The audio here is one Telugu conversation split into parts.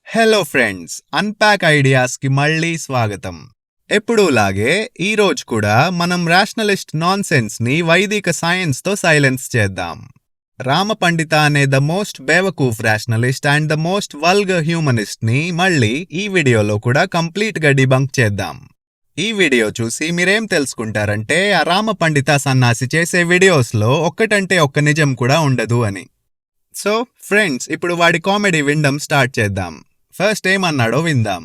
హలో ఫ్రెండ్స్, అన్పాక్ ఐడియాస్కి మళ్ళీ స్వాగతం. ఎప్పుడూలాగే ఈరోజు కూడా మనం రేషనలిస్ట్ నాన్ సెన్స్ని వైదిక సైన్స్తో సైలెన్స్ చేద్దాం. రామపండిత అనే ద మోస్ట్ బేవకూఫ్ rationalist and the most vulgar హ్యూమనిస్ట్ని మళ్ళీ ఈ వీడియోలో కూడా కంప్లీట్గా డిబంక్ చేద్దాం. ఈ వీడియో చూసి మీరేం తెలుసుకుంటారంటే ఆ రామపండిత సన్నాసి చేసే వీడియోస్లో ఒక్కటంటే ఒక్క నిజం కూడా ఉండదు అని. సో ఫ్రెండ్స్, ఇప్పుడు వాడి కామెడీ వినడం స్టార్ట్ చేద్దాం. ఫస్ట్ ఏమన్నాడో విందాం.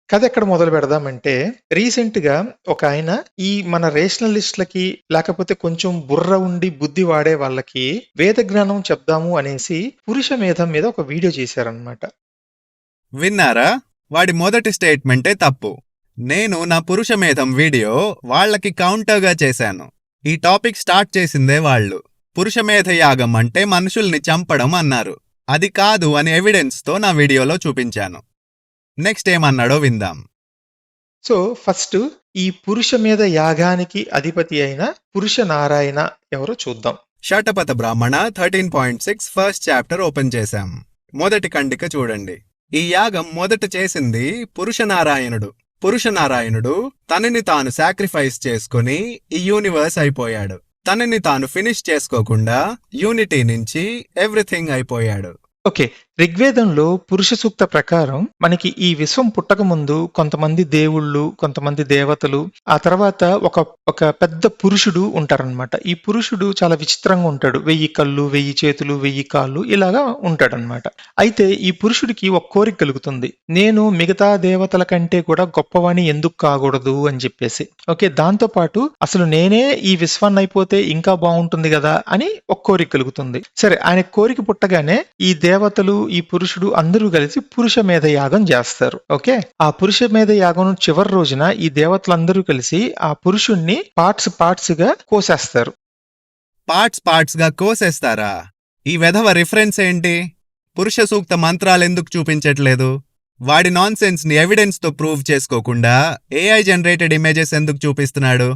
కథ ఎక్కడ మొదలు పెడదామంటే, రీసెంట్ గా ఒక ఆయన ఈ మన రేషనలిస్టులకి లేకపోతే కొంచెం బుర్ర ఉండి బుద్ధి వాడే వాళ్ళకి వేద జ్ఞానం చెప్దాము అనేసి పురుష మేధం మీద ఒక వీడియో చేశారనమాట. విన్నారా? వాడి మొదటి స్టేట్మెంటే తప్పు. నేను నా పురుష మేధం వీడియో వాళ్లకి కౌంటర్గా చేశాను. ఈ టాపిక్ స్టార్ట్ చేసిందే వాళ్ళు. పురుషమేధ యాగం అంటే మనుషుల్ని చంపడం అన్నారు. అది కాదు అని ఎవిడెన్స్తో నా వీడియోలో చూపించాను. నెక్స్ట్ ఏమన్నాడో విందాం. సో ఫస్ట్ ఈ పురుషమేధ యాగానికి అధిపతి అయిన పురుష నారాయణ ఎవరో చూద్దాం. శటపథ బ్రాహ్మణ 13.6 ఫస్ట్ చాప్టర్ ఓపెన్ చేశాం. మొదటి ఖండిక చూడండి. ఈ యాగం మొదట చేసింది పురుషనారాయణుడు. పురుషనారాయణుడు తనని తాను సాక్రిఫైస్ చేసుకుని ఈ యూనివర్స్ అయిపోయాడు. తనని తాను ఫినిష్ చేసుకోకుండా యూనిటీ నుంచి ఎవ్రీథింగ్ అయిపోయాడు. ఓకే, ఋగ్వేదంలో పురుష సూక్త ప్రకారం మనకి ఈ విశ్వం పుట్టక ముందు కొంతమంది దేవుళ్ళు, కొంతమంది దేవతలు, ఆ తర్వాత ఒక పెద్ద పురుషుడు ఉంటారనమాట. ఈ పురుషుడు చాలా విచిత్రంగా ఉంటాడు. 1000 కళ్ళు, 1000 చేతులు, 1000 కాళ్ళు ఇలాగా ఉంటాడనమాట. అయితే ఈ పురుషుడికి ఒక కోరిక కలుగుతుంది, నేను మిగతా దేవతల కంటే కూడా గొప్పవాణి ఎందుకు కాకూడదు అని చెప్పేసి. ఓకే, దాంతో పాటు అసలు నేనే ఈ విశ్వాన్ని అయిపోతే ఇంకా బాగుంటుంది కదా అని ఒక కోరిక కలుగుతుంది. సరే, ఆయన కోరిక పుట్టగానే ఈ దేవతలు, ఈ పురుషుడు అందరూ కలిసి పురుష మేధ యాగం చేస్తారు. ఓకే, ఆ పురుష మేధ యాగం చివరి రోజున ఈ దేవతలందరూ కలిసి ఆ పురుషుణ్ణి పార్ట్స్ గా కోసేస్తారు. పార్ట్స్ గా కోసేస్తారా? ఈ వెధవ రిఫరెన్స్ ఏంటి? పురుష సూక్త మంత్రాలెందుకు చూపించట్లేదు? వాడి నాన్ సెన్స్ ని ఎవిడెన్స్ తో ప్రూవ్ చేసుకోకుండా ఏఐ జనరేటెడ్ ఇమేజెస్ ఎందుకు చూపిస్తున్నాడు?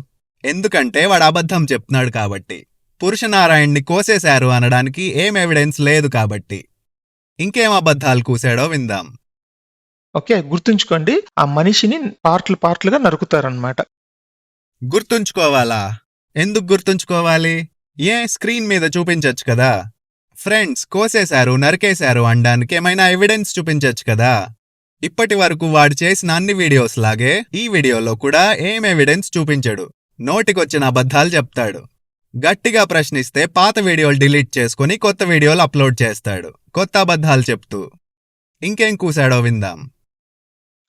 ఎందుకంటే వాడు అబద్ధం చెప్తున్నాడు కాబట్టి. పురుషనారాయణ్ణి కోసేశారు అనడానికి ఏం ఎవిడెన్స్ లేదు కాబట్టి. ఇంకేం అబద్ధాలు కూసాడో విందాం. ఓకే, గుర్తుంచుకోండి, ఆ మనిషిని పార్ట్లుగా నరుకుతారనమాట. గుర్తుంచుకోవాలా? ఎందుకు గుర్తుంచుకోవాలి? స్క్రీన్ మీద చూపించచ్చు కదా. ఫ్రెండ్స్, కోసేశారు, నరికేశారు అనడానికి ఏమైనా ఎవిడెన్స్ చూపించచ్చు కదా. ఇప్పటి వరకు వాడు చేసిన అన్ని వీడియోస్ లాగే ఈ వీడియోలో కూడా ఏం ఎవిడెన్స్ చూపించడు. నోటికొచ్చిన అబద్ధాలు చెప్తాడు. గట్టిగా ప్రశ్నిస్తే పాత వీడియోలు డిలీట్ చేసుకుని కొత్త వీడియోలు అప్లోడ్ చేస్తాడు, కొత్త అబద్ధాలు చెప్తూ. ఇంకేం కూసాడో విందాం.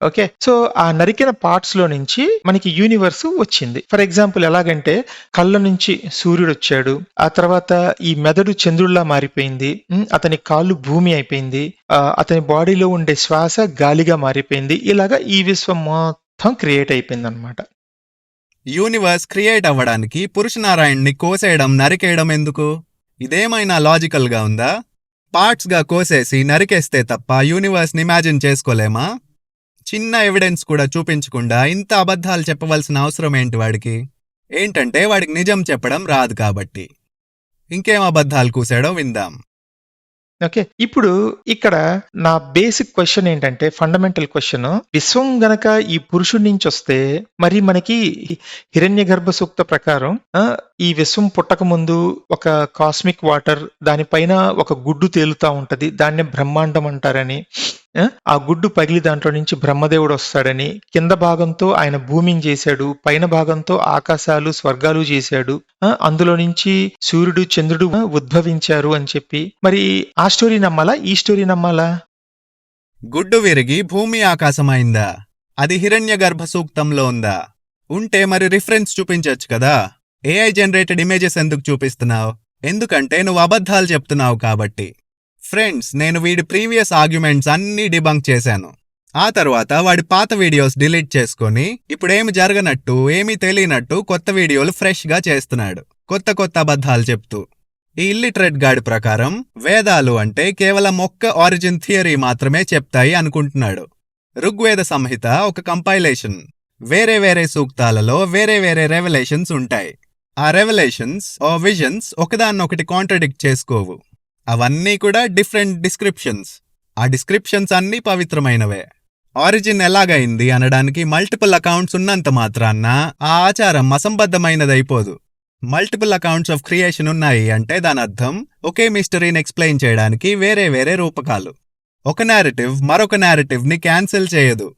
ఓకే, సో ఆ నరికిన పార్ట్స్ లో నుంచి మనకి యూనివర్స్ వచ్చింది. ఫర్ ఎగ్జాంపుల్ ఎలాగంటే, కళ్ళ నుంచి సూర్యుడు వచ్చాడు, ఆ తర్వాత ఈ మెదడు చంద్రుడిలా మారిపోయింది, అతని కాళ్ళు భూమి అయిపోయింది, అతని బాడీలో ఉండే శ్వాస గాలిగా మారిపోయింది. ఇలాగా ఈ విశ్వం మొత్తం క్రియేట్ అయిపోయింది అనమాట. యూనివర్స్ క్రియేట్ అవ్వడానికి పురుషనారాయణ్ణి కోసేయడం, నరికేయడం ఎందుకు? ఇదేమైనా లాజికల్ గా ఉందా? పార్ట్స్ గా కోసేసి నరికేస్తే తప్ప యూనివర్స్ ని ఇమాజిన్ చేసుకోలేమా? చిన్న ఎవిడెన్స్ కూడా చూపించకుండా ఇంత అబద్ధాలు చెప్పవలసిన అవసరం ఏంటి వాడికి? ఏంటంటే వాడికి నిజం చెప్పడం రాదు కాబట్టి. ఇంకేం అబద్ధాలు కూసాడో విందాం. ఓకే, ఇప్పుడు ఇక్కడ నా బేసిక్ క్వశ్చన్ ఏంటంటే, ఫండమెంటల్ క్వశ్చన్, విశ్వం గనక ఈ పురుషుడి నుంచి వస్తే మరి మనకి హిరణ్య గర్భ సూక్త ప్రకారం ఈ విశ్వం పుట్టక ముందు ఒక కాస్మిక్ వాటర్, దానిపైన ఒక గుడ్డు తేలుతా ఉంటది, దాన్ని బ్రహ్మాండం అంటారని, ఆ గుడ్డు పగిలి దాంట్లో నుంచి బ్రహ్మదేవుడు వస్తాడని, కింద భాగంతో ఆయన భూమిని చేశాడు, పైన భాగంతో ఆకాశాలు స్వర్గాలు చేశాడు, అందులో నుంచి సూర్యుడు చంద్రుడు ఉద్భవించారు అని చెప్పి, మరి ఆ స్టోరీ నమ్మాలా, ఈ స్టోరీ నమ్మాలా? గుడ్డు విరిగి భూమి ఆకాశమైందా? అది హిరణ్య గర్భ సూక్తంలో ఉందా? ఉంటే మరి రిఫరెన్స్ చూపించచ్చు కదా. ఏఐ జనరేటెడ్ ఇమేజెస్ ఎందుకు చూపిస్తున్నావు? ఎందుకంటే నువ్వు అబద్ధాలు చెప్తున్నావు కాబట్టి. ఫ్రెండ్స్, నేను వీడి ప్రీవియస్ ఆర్గ్యుమెంట్స్ అన్నీ డిబంక్ చేశాను. ఆ తర్వాత వాడి పాత వీడియోస్ డిలీట్ చేసుకొని ఇప్పుడేమి జరగనట్టు, ఏమీ తెలియనట్టు కొత్త వీడియోలు ఫ్రెష్ గా చేస్తున్నాడు, కొత్త అబద్ధాలు చెప్తూ. ఈ ఇల్లిటరేట్ గాడి ప్రకారం వేదాలు అంటే కేవలం ఒక్క ఆరిజిన్ థియరీ మాత్రమే చెప్తాయి అనుకుంటున్నాడు. ఋగ్వేద సంహిత ఒక కంపైలేషన్. వేరే సూక్తాలలో వేరే రెవల్యూషన్స్ ఉంటాయి. ఆ రెవల్యూషన్స్ విజన్స్ ఒకదాన్నొకటి కాంట్రడిక్ట్ చేసుకోవు. అవన్నీ కూడా డిఫరెంట్ డిస్క్రిప్షన్స్. ఆ డిస్క్రిప్షన్స్ అన్నీ పవిత్రమైనవే. ఆరిజిన్ ఎలాగైంది అనడానికి మల్టిపుల్ అకౌంట్స్ ఉన్నంత మాత్రాన్న ఆ ఆచారం అసంబద్ధమైనదైపోదు. మల్టిపుల్ అకౌంట్స్ ఆఫ్ క్రియేషన్ ఉన్నాయి అంటే దానర్థం ఒకే మిస్టరీని ఎక్స్ప్లెయిన్ చేయడానికి వేరే వేరే రూపకాలు. ఒక నేరేటివ్ మరొక నేరేటివ్ని క్యాన్సిల్ చేయదు.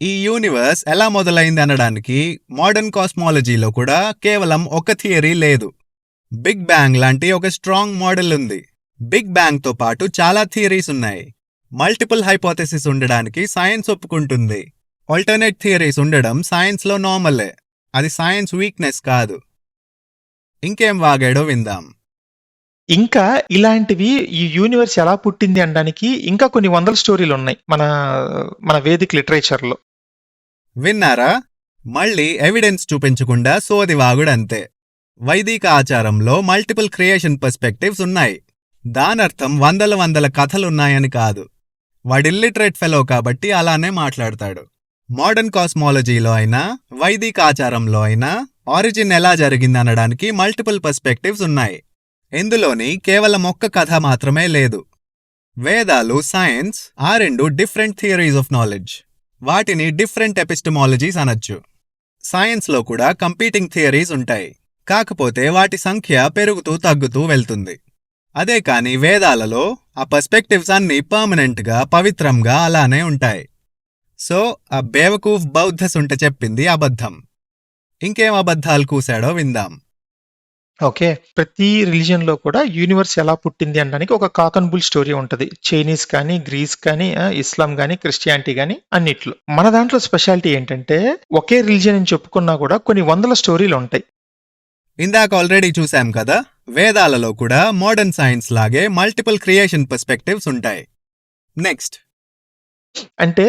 ఈ యూనివర్స్ ఎలా మొదలైంది అనడానికి మోడర్న్ కాస్మాలజీలో కూడా కేవలం ఒక థియరీ లేదు. బిగ్ బ్యాంగ్ లాంటి ఒక స్ట్రాంగ్ మోడల్ ఉంది. బిగ్ బ్యాంగ్తో పాటు చాలా థియరీస్ ఉన్నాయి. మల్టిపుల్ హైపోథెసిస్ ఉండడానికి సైన్స్ ఒప్పుకుంటుంది. ఆల్టర్నేట్ థియరీస్ ఉండడం సైన్స్లో నార్మలే. అది సైన్స్ వీక్నెస్ కాదు. ఇంకేం వాగాడో విందాం. ఇంకా ఇలాంటివి ఈ యూనివర్స్ ఎలా పుట్టింది అనడానికి ఇంకా కొన్ని వందల స్టోరీలు ఉన్నాయి మన వేదిక్ లిటరేచర్లో. విన్నారా? మళ్ళీ ఎవిడెన్స్ చూపించకుండా సోదివాగుడంతే. వైదిక ఆచారంలో మల్టిపుల్ క్రియేషన్ పర్స్పెక్టివ్స్ ఉన్నాయి. దానర్థం వందల కథలున్నాయని కాదు. వాడిల్లిటరేట్ ఫెలో కాబట్టి అలానే మాట్లాడతాడు. మోడర్న్ కాస్మాలజీలో అయినా వైదిక ఆచారంలో అయినా ఆరిజిన్ ఎలా జరిగిందనడానికి మల్టిపుల్ పర్స్పెక్టివ్స్ ఉన్నాయి. ఇందులోని కేవలం ఒక్క కథ మాత్రమే లేదు. వేదాలు, సైన్స్ ఆ రెండు డిఫరెంట్ థియరీస్ ఆఫ్ నాలెడ్జ్. వాటిని డిఫరెంట్ ఎపిస్టమాలజీస్ అనొచ్చు. సైన్స్లో కూడా కంపీటింగ్ థియరీస్ ఉంటాయి. కాకపోతే వాటి సంఖ్య పెరుగుతూ తగ్గుతూ వెళ్తుంది. అదే కాని వేదాలలో ఆ పర్స్పెక్టివ్స్ అన్నీ పర్మనెంట్గా పవిత్రంగా అలానే ఉంటాయి. సో ఆ బేవకూఫ్ బౌద్ధసుంట చెప్పింది అబద్ధం. ఇంకేం అబద్ధాలు కూశాడో విందాం. ఓకే, ప్రతి రిలీజియన్లో కూడా యూనివర్స్ ఎలా పుట్టింది అనడానికి ఒక కాక్ అండ్ బుల్ స్టోరీ ఉంటుంది. చైనీస్ కానీ, గ్రీస్ కానీ, ఇస్లాం కానీ, క్రిస్టియానిటీ కానీ అన్నిట్లో. మన దాంట్లో స్పెషాలిటీ ఏంటంటే ఒకే రిలీజియన్ అని చెప్పుకున్నా కూడా కొన్ని వందల స్టోరీలు ఉంటాయి. ఇందాక ఆల్రెడీ చూశాం కదా, వేదాలలో కూడా మోడర్న్ సైన్స్ లాగే మల్టిపుల్ క్రియేషన్ పర్స్పెక్టివ్స్ ఉంటాయి. నెక్స్ట్, అంటే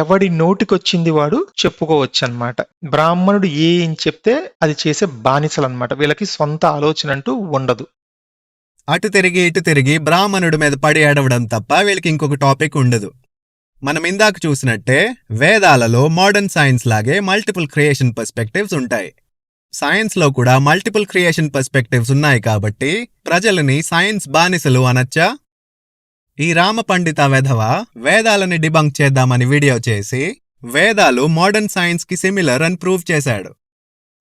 ఎవడి నోటికొచ్చింది వాడు చెప్పుకోవచ్చు అన్నమాట. బ్రాహ్మణుడు ఏం చెప్తే అది చేసే బానిసలు అన్నమాట. వీళ్ళకి సొంత ఆలోచన అంటూ ఉండదు. అటు తిరిగి ఇటు తిరిగి బ్రాహ్మణుడి మీద పడి ఏడవడం తప్ప వీళ్ళకి ఇంకొక టాపిక్ ఉండదు. మనం ఇందాక చూసినట్టే వేదాలలో మోడర్న్ సైన్స్ లాగే మల్టిపుల్ క్రియేషన్ పర్స్పెక్టివ్స్ ఉంటాయి. సైన్స్లో కూడా మల్టిపుల్ క్రియేషన్ పర్స్పెక్టివ్స్ ఉన్నాయి కాబట్టి ప్రజలని సైన్స్ బానిసలు అనొచ్చా? ఈ రామపండిత వెధవ వేదాలని డిబంక్ చేద్దామని వీడియో చేసి వేదాలు మోడర్న్ సైన్స్కి సిమిలర్ అని ప్రూవ్ చేశాడు.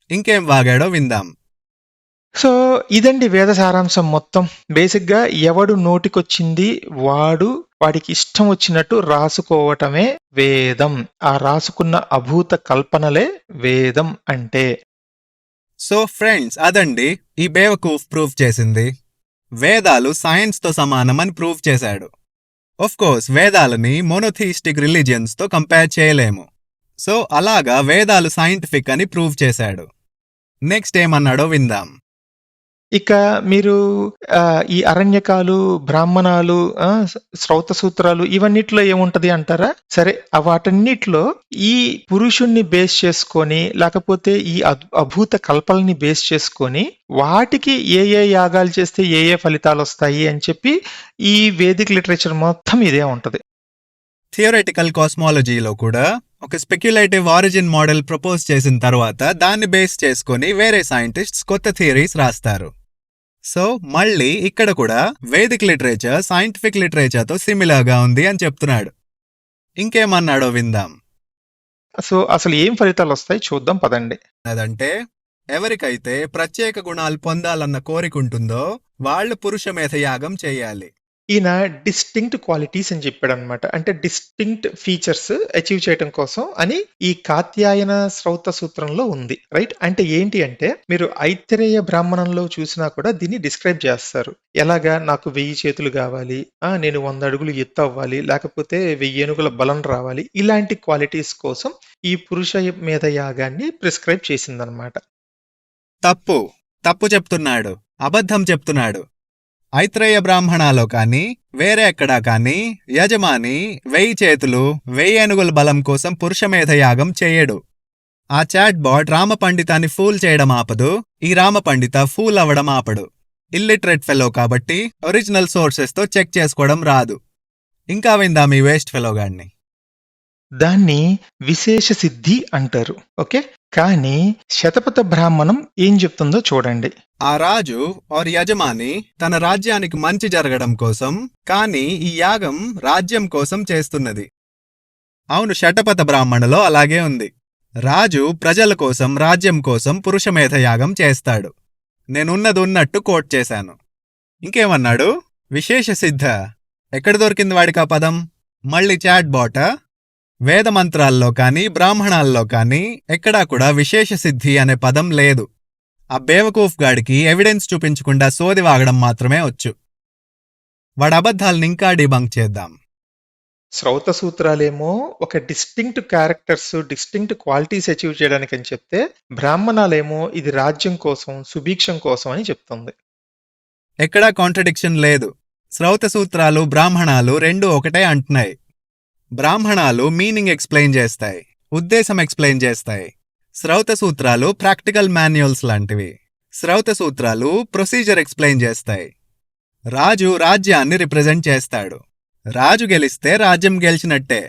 ఇంకేం వాగాడో విందాం. సో ఇదండి వేద సారాంశం మొత్తం. బేసిక్గా ఎవడు నోటికొచ్చింది వాడికి ఇష్టం వచ్చినట్టు రాసుకోవటమే వేదం. ఆ రాసుకున్న అభూత కల్పనలే వేదం అంటే. సో ఫ్రెండ్స్, అదండి ఈ బేవకూఫ్ ప్రూవ్ చేసింది. వేదాలు సైన్స్తో సమానమని ప్రూవ్ చేశాడు. కోర్స్ వేదాలని మోనోథియిస్టిక్ రిలీజియన్స్తో కంపేర్ చేయలేము. సో అలాగా వేదాలు సైంటిఫిక్ అని ప్రూవ్ చేశాడు. నెక్స్ట్ ఏమన్నాడో విందాం. ఇక మీరు ఈ అరణ్యకాలు, బ్రాహ్మణాలు, శ్రౌత సూత్రాలు ఇవన్నిట్లో ఏముంటది అంటారా? సరే, వాటన్నిటిలో ఈ పురుషుణ్ణి బేస్ చేసుకొని లేకపోతే ఈ అభూత కల్పనని బేస్ చేసుకొని వాటికి ఏ యాగాలు చేస్తే ఏ ఫలితాలు వస్తాయి అని చెప్పి ఈ వేదిక్ లిటరేచర్ మొత్తం ఇదే ఉంటది. థియరిటికల్ కాస్మాలజీలో కూడా ఒక స్పెక్యులేటివ్ ఆరిజిన్ మోడల్ ప్రపోజ్ చేసిన తర్వాత దాన్ని బేస్ చేసుకొని వేరే సైంటిస్ట్స్ కొత్త థియరీస్ రాస్తారు. సో మళ్ళీ ఇక్కడ కూడా వేదిక్ లిటరేచర్ సైంటిఫిక్ లిటరేచర్తో సిమిలర్గా ఉంది అని చెప్తున్నాడు. ఇంకేమన్నాడో విందాం. సో అసలు ఏం ఫలితాలు వస్తాయి చూద్దాం పదండి. అదంటే ఎవరికైతే ప్రత్యేక గుణాలు పొందాలన్న కోరికుంటుందో వాళ్ళు పురుషమేధ యాగం చేయాలి. ఈయన డిస్టింక్ట్ క్వాలిటీస్ అని చెప్పాడు అనమాట. అంటే డిస్టింక్ట్ ఫీచర్స్ అచీవ్ చేయడం కోసం అని ఈ కాత్యాయన శ్రౌత సూత్రంలో ఉంది. రైట్? అంటే ఏంటి అంటే మీరు ఐతిరేయ బ్రాహ్మణంలో చూసినా కూడా దీన్ని డిస్క్రైబ్ చేస్తారు. ఎలాగా, నాకు 1000 చేతులు కావాలి, నేను 100 అడుగులు ఎత్తు అవ్వాలి, లేకపోతే 1000 ఏనుగుల బలం రావాలి. ఇలాంటి క్వాలిటీస్ కోసం ఈ పురుష మేధ యాగాన్ని ప్రిస్క్రైబ్ చేసిందనమాట. తప్పు చెప్తున్నాడు, అబద్ధం చెప్తున్నాడు. ఐత్రేయ బ్రాహ్మణాలో కానీ వేరే ఎక్కడా కానీ యజమాని 1000 చేతులు 1000 ఏనుగుల బలం కోసం పురుషమేధ యాగం చేయడు. ఆ చాట్ బాట్ రామపండితాన్ని ఫూల్ చేయడం ఆపదు, ఈ రామపండిత ఫూల్ అవ్వడం ఆపడు. ఇల్లిటరేట్ ఫెలో కాబట్టి ఒరిజినల్ సోర్సెస్తో చెక్ చేసుకోవడం రాదు. ఇంకా విందాం ఈ వేస్ట్ ఫెలోగాడిని. దాన్ని విశేష సిద్ధి అంటారు. ఓకే, కానీ శతపథ బ్రాహ్మణం ఏం చెప్తుందో చూడండి. ఆ రాజు ఆర్ యజమాని తన రాజ్యానికి మంచి జరగడం కోసం, కానీ ఈ యాగం రాజ్యం కోసం చేస్తున్నది. అవును, శటపథ బ్రాహ్మణలో అలాగే ఉంది. రాజు ప్రజల కోసం, రాజ్యం కోసం పురుషమేధ యాగం చేస్తాడు. నేనున్నది ఉన్నట్టు కోట్ చేశాను. ఇంకేమన్నాడు? విశేష సిద్ధ. ఎక్కడ దొరికింది వాడికా పదం? మళ్ళీ చాట్ బాటా? వేదమంత్రాల్లో కానీ బ్రాహ్మణాల్లో కానీ ఎక్కడా కూడా విశేష సిద్ధి అనే పదం లేదు. ఆ బేవకూఫ్ గాడికి ఎవిడెన్స్ చూపించకుండా సోది వాగడం మాత్రమే వచ్చు. వాడి అబద్ధాలను ఇంకా డిబంక్ చేద్దాం. శ్రౌత సూత్రాలేమో ఒక distinct characters, distinct qualities achieve చేయడానికి అని చెప్తే, బ్రాహ్మణాలేమో ఇది రాజ్యం కోసం, సుభిక్షం కోసం అని చెప్తుంది. ఎక్కడా కాంట్రడిక్షన్ లేదు. శ్రౌత సూత్రాలు, బ్రాహ్మణాలు రెండూ ఒకటే అంటున్నాయి. బ్రాహ్మణాలు మీనింగ్ ఎక్స్ప్లెయిన్ చేస్తాయి, ఉద్దేశం ఎక్స్ప్లెయిన్ చేస్తాయి. శ్రౌత సూత్రాలు ప్రాక్టికల్ మాన్యువల్స్ లాంటివి. శ్రౌత సూత్రాలు ప్రొసీజర్ ఎక్స్ప్లెయిన్ చేస్తాయి. రాజు రాజ్యాన్ని రిప్రజెంట్ చేస్తాడు. రాజు గెలిస్తే రాజ్యం గెలిచినట్టే.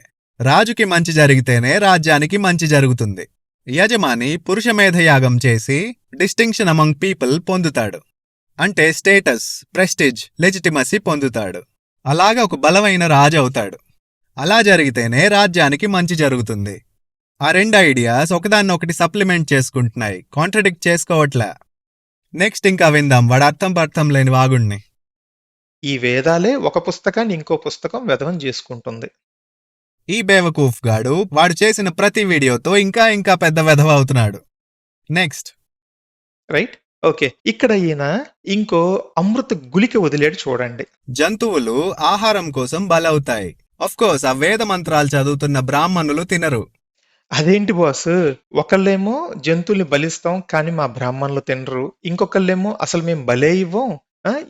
రాజుకి మంచి జరిగితేనే రాజ్యానికి మంచి జరుగుతుంది. యజమాని పురుషమేధయాగం చేసి డిస్టింక్షన్ అమంగ్ పీపుల్ పొందుతాడు. అంటే స్టేటస్, ప్రెస్టిజ్, లెజిటిమసీ పొందుతాడు. అలాగా ఒక బలమైన రాజు అవుతాడు. అలా జరిగితేనే రాజ్యానికి మంచి జరుగుతుంది. ఆ రెండు ఐడియాస్ ఒకదాన్నొకటి సప్లిమెంట్ చేసుకుంటున్నాయి, కాంట్రడిక్ట్ చేసుకోవట్లే. నెక్స్ట్ ఇంకా విందాం వాడు అర్థం లేని వాగుణ్ణి. ఈ వేదాలే ఒక పుస్తకాన్ని ఇంకో పుస్తకం వెధవం చేసుకుంటుంది. ఈ బేవకూఫ్ గాడు వాడు చేసిన ప్రతి వీడియోతో ఇంకా ఇంకా పెద్ద వెధవ అవుతున్నాడు. నెక్స్ట్. Right, okay. ఇక్కడ ఈయన ఇంకో అమృత గుళిక వదిలేడు చూడండి. జంతువులు ఆహారం కోసం బలవుతాయి. కోర్స్ ఆ వేద మంత్రాలు చదువుతున్న బ్రాహ్మణులు తినరు. అదేంటి బాస్, ఒకళ్ళేమో జంతువుల్ని బలిస్తాం కానీ మా బ్రాహ్మణులు తినరు, ఇంకొకళ్ళేమో అసలు మేము బలే ఇవ్వం,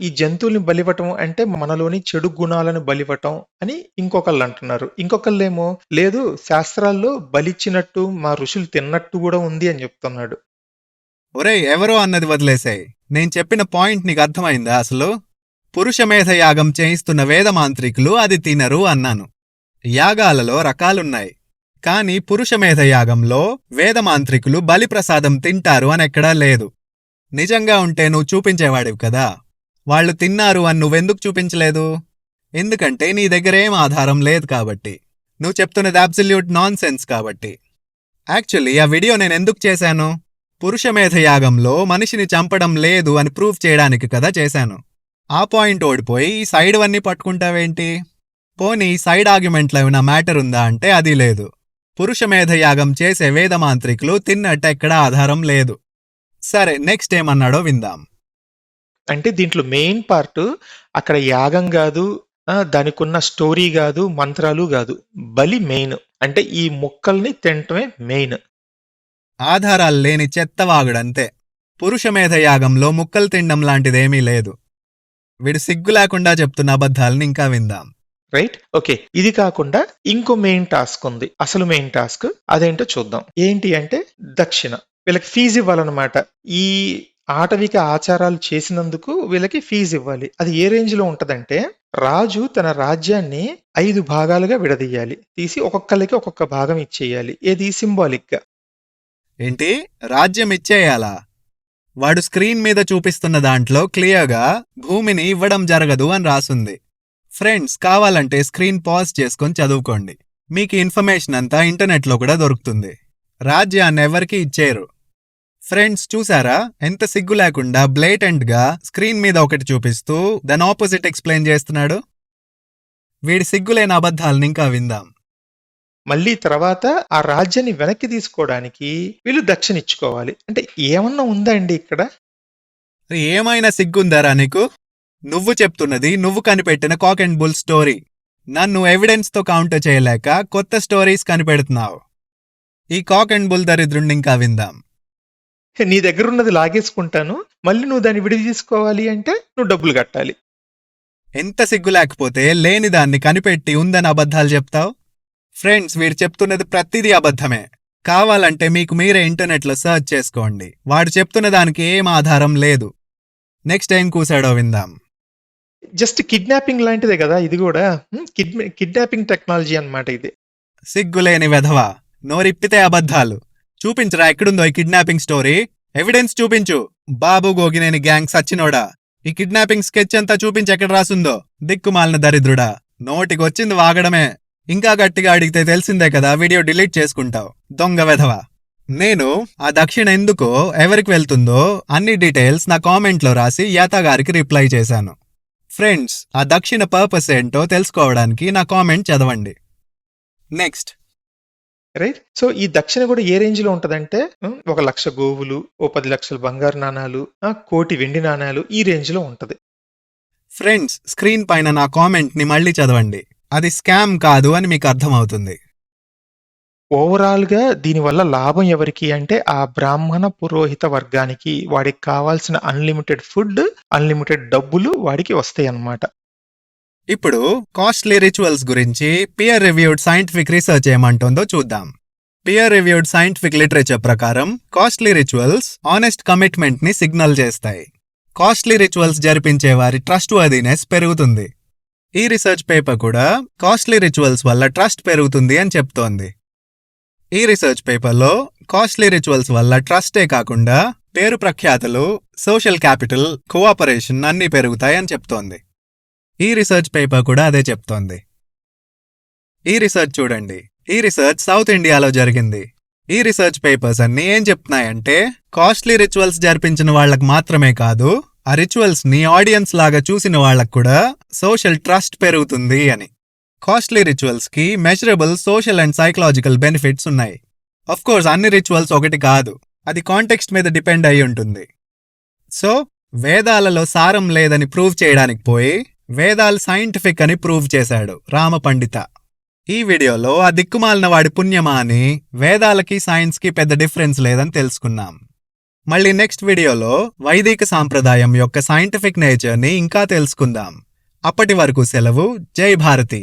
ఈ జంతువుల్ని బలివ్వటం అంటే మనలోని చెడు గుణాలను బలివ్వటం అని ఇంకొకళ్ళు అంటున్నారు. ఇంకొకళ్ళేమో లేదు, శాస్త్రాల్లో బలిచ్చినట్టు మా ఋషులు తిన్నట్టు కూడా ఉంది అని చెప్తున్నాడు. ఒరేయ్, ఎవరో అన్నది వదిలేసాయి. నేను చెప్పిన పాయింట్ నీకు అర్థమైందా? అసలు పురుషమేధ యాగం చేయిస్తున్న వేదమాంత్రికులు అది తినరు అన్నాను. యాగాలలో రకాలున్నాయి, కాని పురుషమేధ యాగంలో వేదమాంత్రికులు బలిప్రసాదం తింటారు అనెక్కడా లేదు. నిజంగా ఉంటే నువ్వు చూపించేవాడివి కదా. వాళ్లు తిన్నారు అని నువ్వెందుకు చూపించలేదు? ఎందుకంటే నీ దగ్గరేం ఆధారం లేదు కాబట్టి. నువ్వు చెప్తున్నది అబ్సల్యూట్ నాన్ సెన్స్ కాబట్టి. యాక్చువల్లీ ఆ వీడియో నేనెందుకు చేశాను? పురుషమేధ యాగంలో మనిషిని చంపడం లేదు అని ప్రూవ్ చేయడానికి కదా చేశాను. ఆ పాయింట్ ఓడిపోయి ఈ సైడ్వన్నీ పట్టుకుంటావేంటి? పోనీ సైడ్ ఆర్గ్యుమెంట్లో ఏమైనా మ్యాటర్ ఉందా అంటే అది లేదు. పురుషమేధ యాగం చేసే వేదమాంత్రికులు తిన్నట్టు ఎక్కడా ఆధారం లేదు. సరే, నెక్స్ట్ ఏమన్నాడో విందాం. అంటే దీంట్లో మెయిన్ పార్ట్ అక్కడ యాగం కాదు, దానికున్న స్టోరీ కాదు, మంత్రాలు కాదు, బలి మెయిన్. అంటే ఈ మొక్కల్ని తినటమే మెయిన్. ఆధారాలు లేని చెత్తవాగుడంతే. పురుషమేధ యాగంలో ముక్కలు తినడం లాంటిదేమీ లేదు. వీడు సిగ్గు లేకుండా చెప్తున్న అబద్ధాలను ఇంకా విందాం. Right, okay. ఇది కాకుండా ఇంకో మెయిన్ టాస్క్ ఉంది, అసలు మెయిన్ టాస్క్. అదేంటో చూద్దాం. ఏంటి అంటే దక్షిణ. వీళ్ళకి ఫీజు ఇవ్వాలన్నమాట. ఈ ఆటవిక ఆచారాలు చేసినందుకు వీళ్ళకి ఫీజు ఇవ్వాలి. అది ఏ రేంజ్ లో ఉంటదంటే, రాజు తన రాజ్యాన్ని 5 భాగాలుగా విడదీయాలి. తీసి ఒక్కొక్కరికి ఒక్కొక్క భాగం ఇచ్చేయాలి. ఏది సింబాలిక్ గా. ఏంటి, రాజ్యం ఇచ్చేయాలా? వాడు స్క్రీన్ మీద చూపిస్తున్న దాంట్లో క్లియర్గా భూమిని ఇవ్వడం జరగదు అని రాసుంది. ఫ్రెండ్స్, కావాలంటే స్క్రీన్ పాజ్ చేసుకొని చదువుకోండి. మీకు ఇన్ఫర్మేషన్ అంతా ఇంటర్నెట్లో కూడా దొరుకుతుంది. రాజ్యాన్ని ఎవరికి ఇచ్చేరు. ఫ్రెండ్స్, చూసారా ఎంత సిగ్గు లేకుండా బ్లేటెంట్గా స్క్రీన్ మీద ఒకటి చూపిస్తూ దాని ఆపోజిట్ ఎక్స్ప్లెయిన్ చేస్తున్నాడు. వీడి సిగ్గులేని అబద్ధాలను ఇంకా విందాం. మళ్ళీ తర్వాత ఆ రాజ్యాన్ని వెనక్కి తీసుకోవడానికి వీళ్ళు దక్షిణ ఇచ్చుకోవాలి. అంటే ఏమన్నా ఉందా అండి ఇక్కడ? ఏమైనా సిగ్గుందారా నీకు? నువ్వు చెప్తున్నది నువ్వు కనిపెట్టిన కాక్ అండ్ బుల్ స్టోరీ. నన్ను ఎవిడెన్స్తో కౌంటర్ చేయలేక కొత్త స్టోరీస్ కనిపెడుతున్నావు. ఈ కాక్ అండ్ బుల్ దరిద్రుణ్ణి ఇంకా విందాం. నీ దగ్గర ఉన్నది లాగేసుకుంటాను, మళ్ళీ నువ్వు దాన్ని విడిది తీసుకోవాలి అంటే నువ్వు డబ్బులు కట్టాలి. ఎంత సిగ్గు లేకపోతే లేని దాన్ని కనిపెట్టి ఉందని అబద్ధాలు చెప్తావు? ఫ్రెండ్స్, వీడు చెప్తున్నది ప్రతిదీ అబద్ధమే. కావాలంటే మీకు మీరే ఇంటర్నెట్లో సర్చ్ చేసుకోండి. వాడు చెప్తున్న దానికి ఏం ఆధారం లేదు. నెక్స్ట్ ఏం కూసాడో విందాం. జస్ట్ కిడ్నాపింగ్ లాంటిదే కదా ఇది కూడా. కిడ్నాపింగ్ టెక్నాలజీ అన్నమాట ఇది. సిగ్గులేని వెధవా, నోరిప్పితే అబద్ధాలు. చూపించరా ఎక్కడుందో ఈ కిడ్నాపింగ్ స్టోరీ. ఎవిడెన్స్ చూపించు. బాబు గోగినేని గ్యాంగ్ సచ్చినోడా, ఈ కిడ్నాపింగ్ స్కెచ్ అంతా చూపించి ఎక్కడ రాసుందో. దిక్కుమాలిన దరిద్రుడా, నోటికొచ్చింది వాగడమే. ఇంకా గట్టిగా అడిగితే తెలిసిందే కదా, వీడియో డిలీట్ చేసుకుంటావు. దొంగ వెధవా. నేను ఆ దక్షిణ ఎందుకో, ఎవరికి వెళ్తుందో అన్ని డీటెయిల్స్ నా కామెంట్లో రాసి యాతగారికి రిప్లై చేశాను. ఫ్రెండ్స్, ఆ దక్షిణ పర్పస్ ఏంటో తెలుసుకోవడానికి నా కామెంట్ చదవండి. నెక్స్ట్. రైట్. సో ఈ దక్షిణ కూడా ఏ రేంజ్ లో ఉంటదంటే 1,00,000 గోవులు, ఓ 10 లక్షల బంగారు నాణాలు, 1,00,00,000 వెండి నాణాలు, ఈ రేంజ్ లో ఉంటది. ఫ్రెండ్స్, స్క్రీన్ పైన నా కామెంట్ ని మళ్ళీ చదవండి. అది స్కామ్ కాదు అని మీకు అర్థమవుతుంది. ఓవరాల్ గా దీనివల్ల లాభం ఎవరికి అంటే ఆ బ్రాహ్మణ పురోహిత వర్గానికి. వాడికి కావాల్సిన అన్లిమిటెడ్ ఫుడ్, అన్లిమిటెడ్ డబ్బులు వాడికి వస్తాయి అన్నమాట. ఇప్పుడు కాస్ట్లీ రిచువల్స్ గురించి పియర్ రివ్యూడ్ సైంటిఫిక్ రీసెర్చ్ ఏమంటుందో చూద్దాం. పియర్ రివ్యూడ్ సైంటిఫిక్ లిటరేచర్ ప్రకారం కాస్ట్లీ రిచువల్స్ ఆనెస్ట్ కమిట్మెంట్ ని సిగ్నల్ చేస్తాయి. కాస్ట్లీ రిచువల్స్ జరిపించే వారి ట్రస్ట్ వర్దినెస్ పెరుగుతుంది. ఈ రీసెర్చ్ పేపర్ కూడా కాస్ట్లీ రిచువల్స్ వల్ల ట్రస్ట్ పెరుగుతుంది అని చెప్తోంది. ఈ రీసెర్చ్ పేపర్లో కాస్ట్లీ రిచువల్స్ వల్ల ట్రస్టే కాకుండా పేరు ప్రఖ్యాతులు, సోషల్ క్యాపిటల్, కోఆపరేషన్ అన్నీ పెరుగుతాయని చెప్తోంది. ఈ రీసెర్చ్ పేపర్ కూడా అదే చెప్తోంది. ఈ రీసెర్చ్ చూడండి. ఈ రీసెర్చ్ సౌత్ ఇండియాలో జరిగింది. ఈ రీసెర్చ్ పేపర్స్ అన్నీ ఏం చెప్తున్నాయంటే, కాస్ట్లీ రిచువల్స్ జరిపించిన వాళ్లకు మాత్రమే కాదు, ఆ రిచువల్స్ ని ఆడియన్స్ లాగా చూసిన వాళ్లకు కూడా సోషల్ ట్రస్ట్ పెరుగుతుంది అని. కాస్ట్లీ రిచువల్స్ కి measurable social and psychological benefits ఉన్నాయి. కోర్స్ అన్ని రిచువల్స్ ఒకటి కాదు, అది కాంటెక్స్ట్ మీద డిపెండ్ అయి ఉంటుంది. సో వేదాలలో సారం లేదని ప్రూవ్ చేయడానికి పోయి వేదాలు సైంటిఫిక్ అని ప్రూవ్ చేశాడు రామపండిత. ఈ వీడియోలో ఆ దిక్కుమాలిన వాడి పుణ్యమా అని వేదాలకి సైన్స్కి పెద్ద డిఫరెన్స్ లేదని తెలుసుకున్నాం. మళ్ళీ నెక్స్ట్ వీడియోలో వైదిక సాంప్రదాయం యొక్క సైంటిఫిక్ నేచర్ని ఇంకా తెలుసుకుందాం. అప్పటి వరకు సెలవు. జై భారతి.